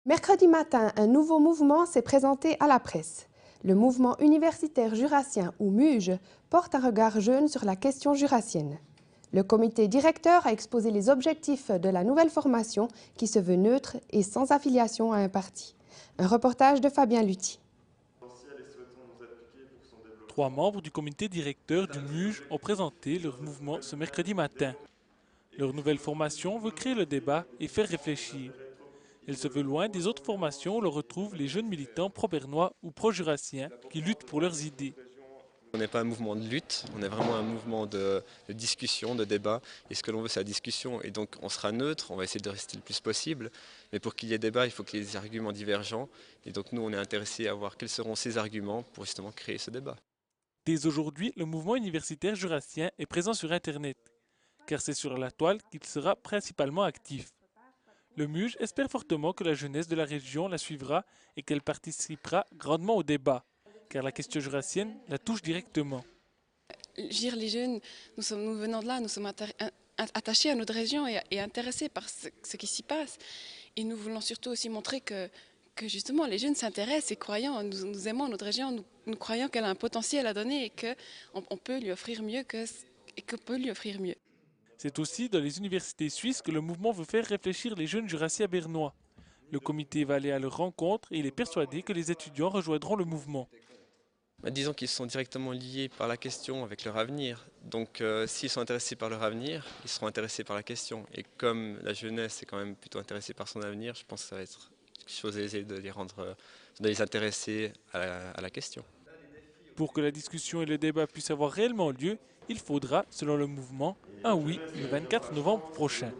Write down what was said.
Mercredi matin, un nouveau mouvement s'est présenté à la presse. Le mouvement universitaire jurassien ou MUJ porte un regard jeune sur la question jurassienne. Le comité directeur a exposé les objectifs de la nouvelle formation qui se veut neutre et sans affiliation à un parti. Un reportage de Fabien Lutti. 3 membres du comité directeur du MUJ ont présenté leur mouvement ce mercredi matin. Leur nouvelle formation veut créer le débat et faire réfléchir. Elle se veut loin des autres formations où l'on retrouve les jeunes militants pro-bernois ou pro-jurassiens qui luttent pour leurs idées. On n'est pas un mouvement de lutte, on est vraiment un mouvement de discussion, de débat. Et ce que l'on veut, c'est la discussion. Et donc, on sera neutre, on va essayer de rester le plus possible. Mais pour qu'il y ait débat, il faut qu'il y ait des arguments divergents. Et donc, nous, on est intéressés à voir quels seront ces arguments pour justement créer ce débat. Dès aujourd'hui, le mouvement universitaire jurassien est présent sur Internet, car c'est sur la toile qu'il sera principalement actif. Le MUJ espère fortement que la jeunesse de la région la suivra et qu'elle participera grandement au débat, car la question jurassienne la touche directement. Les jeunes, nous venons de là, nous sommes attachés à notre région et intéressés par ce qui s'y passe. Et nous voulons surtout aussi montrer que justement les jeunes s'intéressent et croyant, nous aimons notre région, nous croyons qu'elle a un potentiel à donner et qu'on peut lui offrir mieux et qu'on peut lui offrir mieux. C'est aussi dans les universités suisses que le mouvement veut faire réfléchir les jeunes jurassiens bernois. Le comité va aller à leur rencontre et il est persuadé que les étudiants rejoindront le mouvement. Disons qu'ils sont directement liés par la question avec leur avenir. Donc, s'ils sont intéressés par leur avenir, ils seront intéressés par la question. Et comme la jeunesse est quand même plutôt intéressée par son avenir, je pense que ça va être quelque chose d'aisé de les intéresser à la question. Pour que la discussion et le débat puissent avoir réellement lieu, il faudra, selon le mouvement, un oui le 24 novembre prochain.